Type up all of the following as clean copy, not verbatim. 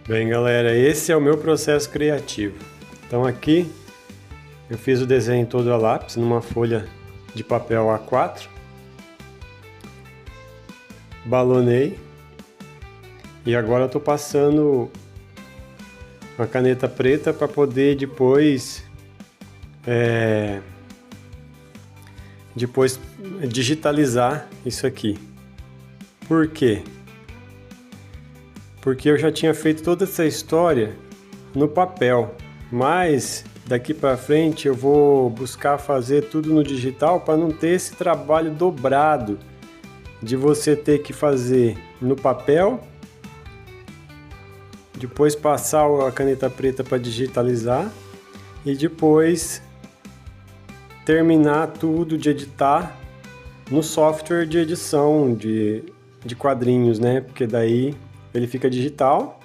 Bem, galera, esse é o meu processo criativo. Então aqui eu fiz o desenho todo a lápis numa folha de papel A4, balonei e agora eu estou passando uma caneta preta para poder depois digitalizar isso aqui. Por quê? Porque eu já tinha feito toda essa história no papel, mas daqui para frente eu vou buscar fazer tudo no digital para não ter esse trabalho dobrado de você ter que fazer no papel, depois passar a caneta preta para digitalizar e depois terminar tudo de editar no software de edição de quadrinhos, né? Porque daí ele fica digital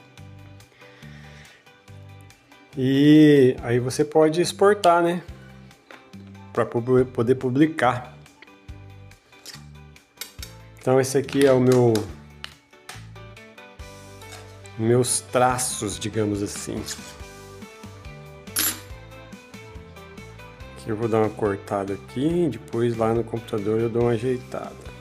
e aí você pode exportar, né? Para poder publicar. Então esse aqui é o meus traços, digamos assim. Aqui eu vou dar uma cortada aqui, depois lá no computador eu dou uma ajeitada.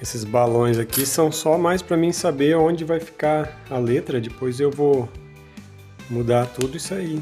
Esses balões aqui são só mais para mim saber onde vai ficar a letra, depois eu vou mudar tudo isso aí.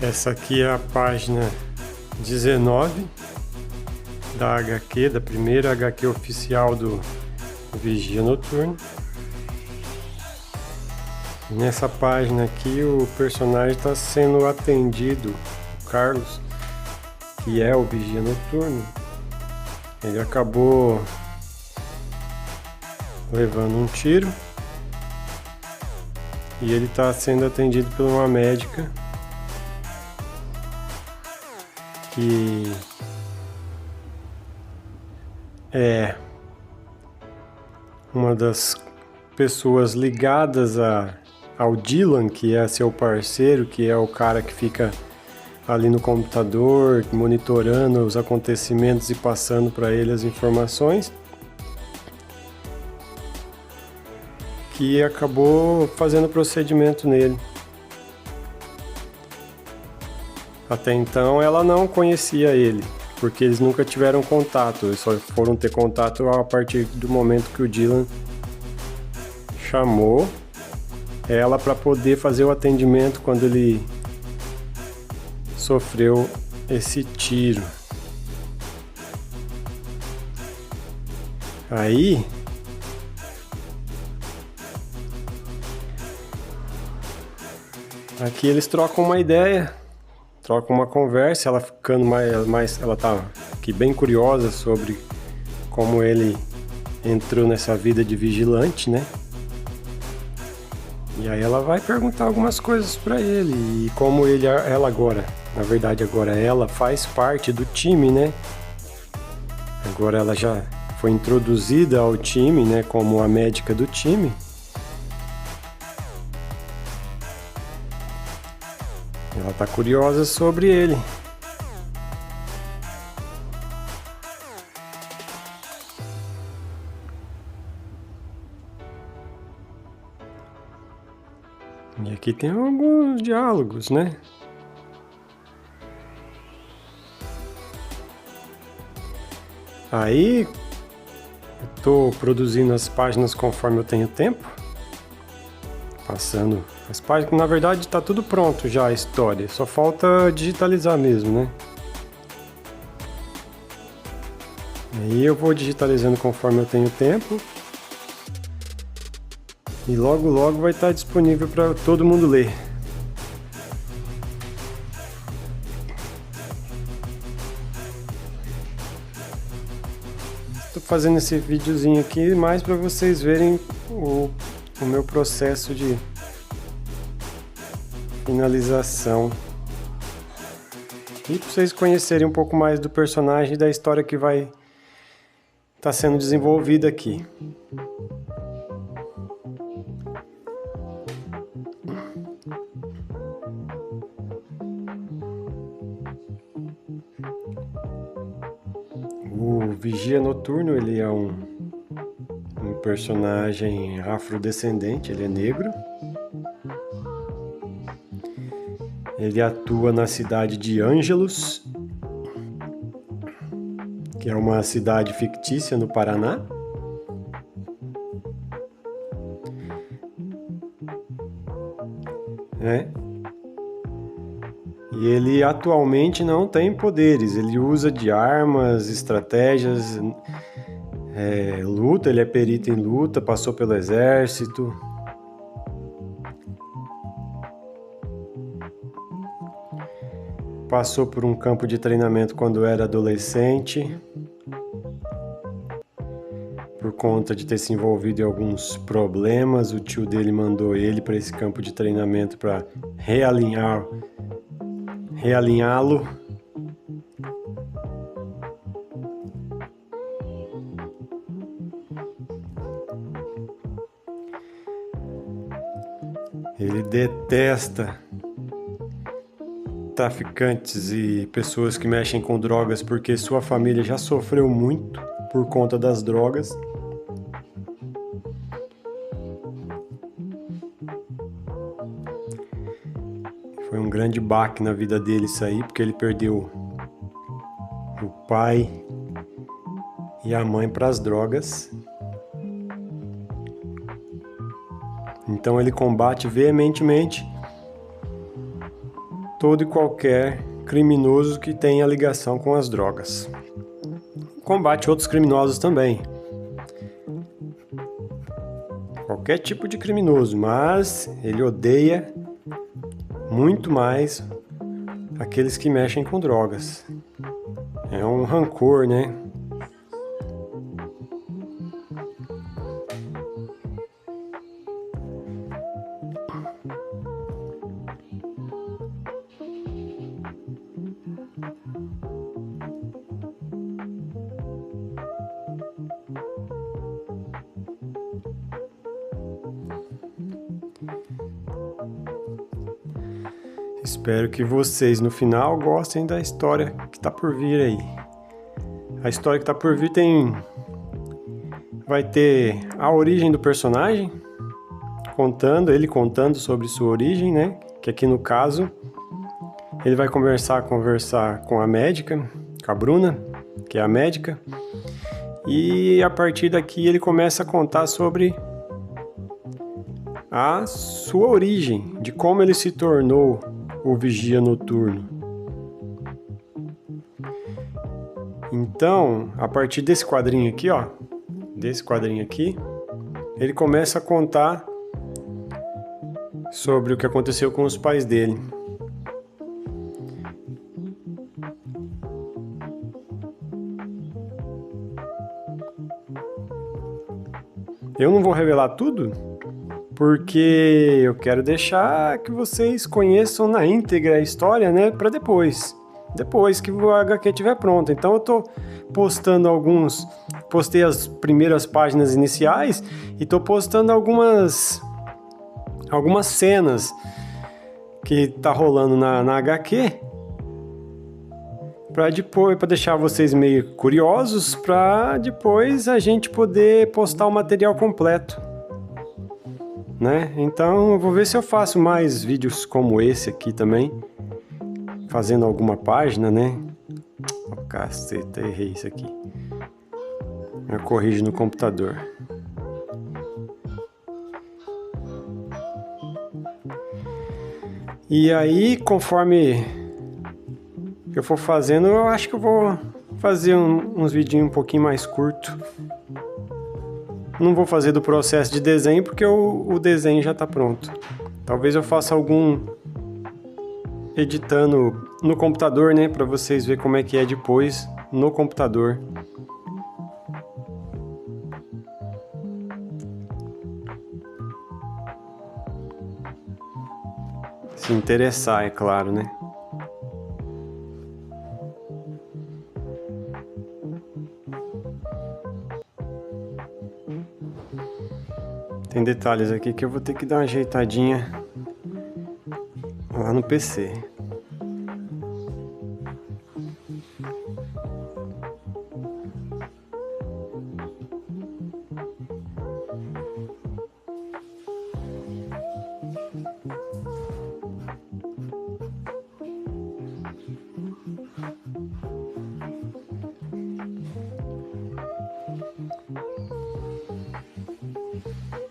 Essa aqui é a página 19 da HQ, da primeira HQ oficial do Vigia Noturno. Nessa página aqui o personagem está sendo atendido, o Carlos, que é o Vigia Noturno. Ele acabou levando um tiro e ele está sendo atendido por uma médica que é uma das pessoas ligadas ao Dylan, que é seu parceiro, que é o cara que fica ali no computador monitorando os acontecimentos e passando para ele as informações, que acabou fazendo procedimento nele. Até então ela não conhecia ele, porque eles nunca tiveram contato, eles só foram ter contato a partir do momento que o Dylan chamou ela para poder fazer o atendimento quando ele sofreu esse tiro. Aí aqui eles trocam uma ideia, trocam uma conversa, ela ficando ela tá aqui bem curiosa sobre como ele entrou nessa vida de vigilante, né? E aí ela vai perguntar algumas coisas para ele e como ela agora, na verdade agora ela faz parte do time, né? Agora ela já foi introduzida ao time, né, como a médica do time. Ela tá curiosa sobre ele. E aqui tem alguns diálogos, né? Aí eu tô produzindo as páginas conforme eu tenho tempo. Passando as páginas, na verdade tá tudo pronto já a história, só falta digitalizar mesmo, né? Aí eu vou digitalizando conforme eu tenho tempo. E logo logo vai estar disponível para todo mundo ler. Estou fazendo esse videozinho aqui mais para vocês verem o meu processo de finalização. E para vocês conhecerem um pouco mais do personagem e da história que vai estar sendo desenvolvida aqui. O Vigia Noturno, ele é um personagem afrodescendente, ele é negro. Ele atua na cidade de Ângelos, que é uma cidade fictícia no Paraná. E ele atualmente não tem poderes, ele usa de armas, estratégias, luta, ele é perito em luta, passou pelo exército. Passou por um campo de treinamento quando era adolescente, por conta de ter se envolvido em alguns problemas. O tio dele mandou ele para esse campo de treinamento para realinhá-lo. Ele detesta traficantes e pessoas que mexem com drogas porque sua família já sofreu muito por conta das drogas. Foi um grande baque na vida dele isso aí, porque ele perdeu o pai e a mãe para as drogas. Então ele combate veementemente todo e qualquer criminoso que tenha ligação com as drogas. Combate outros criminosos também. Qualquer tipo de criminoso, mas ele odeia muito mais aqueles que mexem com drogas. É um rancor, né? Espero que vocês no final gostem da história que tá por vir aí. A história que tá por vir vai ter a origem do personagem, ele contando sobre sua origem, né? Que aqui no caso ele vai conversar com a médica, com a Bruna, que é a médica. E a partir daqui ele começa a contar sobre a sua origem, de como ele se tornou o vigia noturno. Então, a partir desse quadrinho aqui, ó, ele começa a contar sobre o que aconteceu com os pais dele. Eu não vou revelar tudo, porque eu quero deixar que vocês conheçam na íntegra a história, né, para depois que o HQ estiver pronto. Então eu tô postando postei as primeiras páginas iniciais e tô postando algumas cenas que tá rolando na HQ, para deixar vocês meio curiosos, para depois a gente poder postar o material completo, né? Então eu vou ver se eu faço mais vídeos como esse aqui também, fazendo alguma página, né? Oh, caceta, errei isso aqui. Eu corrijo no computador. E aí, conforme eu for fazendo, eu acho que eu vou fazer uns vidinhos um pouquinho mais curto. Não vou fazer do processo de desenho, porque o desenho já está pronto. Talvez eu faça algum editando no computador, né? Para vocês verem como é que é depois no computador. Se interessar, é claro, né? Tem detalhes aqui que eu vou ter que dar uma ajeitadinha lá no PC.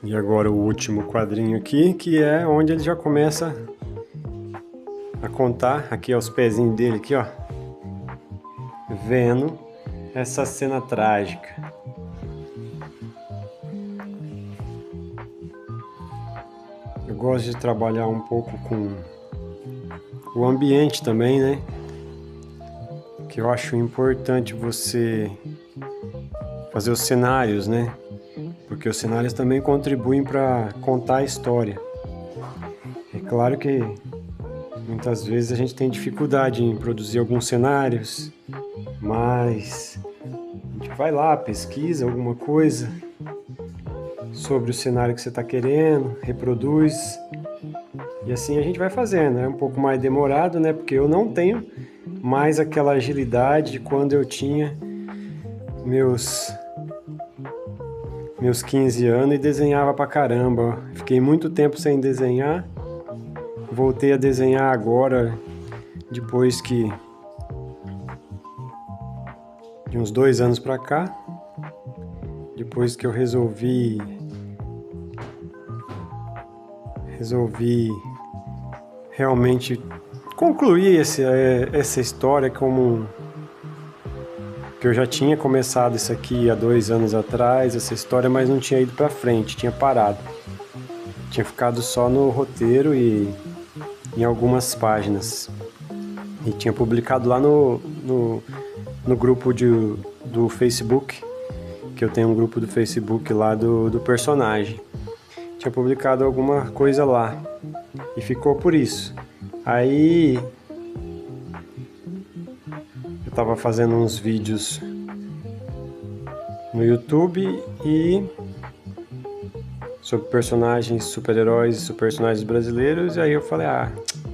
E agora o último quadrinho aqui, que é onde ele já começa a contar, aqui aos pezinhos dele, aqui ó, vendo essa cena trágica. Eu gosto de trabalhar um pouco com o ambiente também, né? Que eu acho importante você fazer os cenários, né? Porque os cenários também contribuem para contar a história. É claro que muitas vezes a gente tem dificuldade em produzir alguns cenários, mas a gente vai lá, pesquisa alguma coisa sobre o cenário que você está querendo, reproduz, e assim a gente vai fazendo. É um pouco mais demorado, né? Porque eu não tenho mais aquela agilidade de quando eu tinha meus 15 anos e desenhava pra caramba. Fiquei muito tempo sem desenhar. Voltei a desenhar agora, depois de uns 2 anos pra cá. Depois que eu resolvi realmente concluir essa história como que eu já tinha começado isso aqui há 2 anos atrás, essa história, mas não tinha ido pra frente, tinha parado. Tinha ficado só no roteiro e em algumas páginas. E tinha publicado lá no grupo do Facebook, que eu tenho um grupo do Facebook lá do personagem. Tinha publicado alguma coisa lá e ficou por isso. Aí eu tava fazendo uns vídeos no YouTube e sobre personagens, super-heróis e personagens brasileiros, e aí eu falei,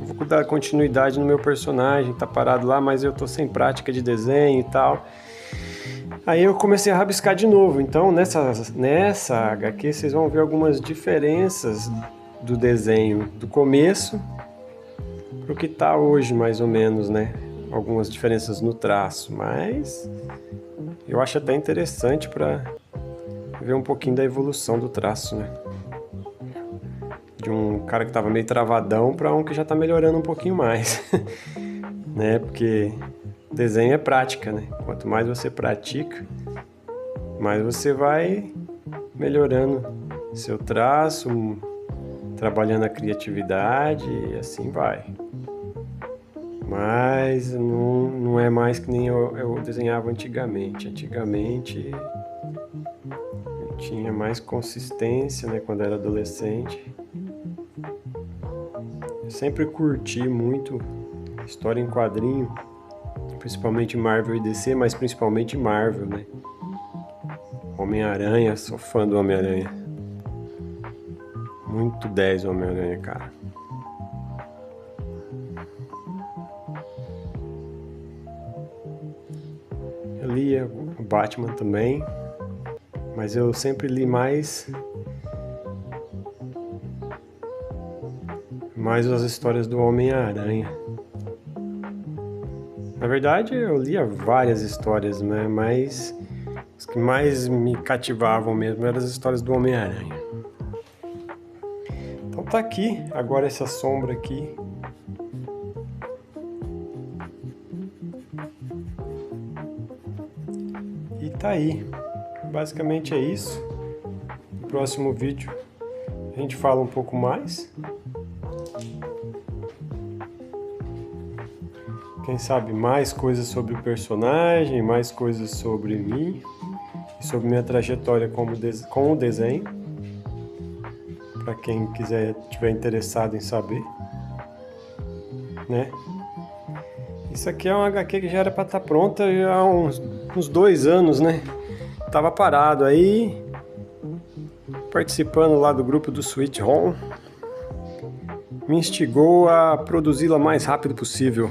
vou dar continuidade no meu personagem, tá parado lá, mas eu tô sem prática de desenho e tal. Aí eu comecei a rabiscar de novo. Então nessa HQ vocês vão ver algumas diferenças do desenho do começo pro que tá hoje, mais ou menos, né? algumas diferenças no traço, mas eu acho até interessante para ver um pouquinho da evolução do traço, né? De um cara que estava meio travadão para um que já está melhorando um pouquinho mais, né? Porque desenho é prática, né? Quanto mais você pratica, mais você vai melhorando seu traço, trabalhando a criatividade e assim vai. Mas não é mais que nem eu desenhava antigamente. Antigamente eu tinha mais consistência, né, quando era adolescente. Eu sempre curti muito história em quadrinho, principalmente Marvel e DC, mas principalmente Marvel, né? Homem-Aranha, sou fã do Homem-Aranha. Muito 10 o Homem-Aranha, cara. Eu lia o Batman também, mas eu sempre li mais as histórias do Homem-Aranha. Na verdade, eu lia várias histórias, né? Mas as que mais me cativavam mesmo eram as histórias do Homem-Aranha. Então tá aqui, agora essa sombra aqui. E tá aí. Basicamente é isso. No próximo vídeo a gente fala um pouco mais. Quem sabe mais coisas sobre o personagem, mais coisas sobre mim e sobre minha trajetória com o desenho, para quem tiver interessado em saber, né? Isso aqui é uma HQ que já era para estar pronta há uns 2 anos, né? Tava parado aí, participando lá do grupo do Sweet Home, me instigou a produzi-la o mais rápido possível.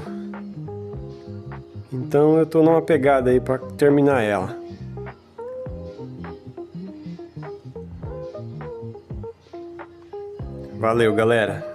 Então eu tô numa pegada aí para terminar ela. Valeu, galera!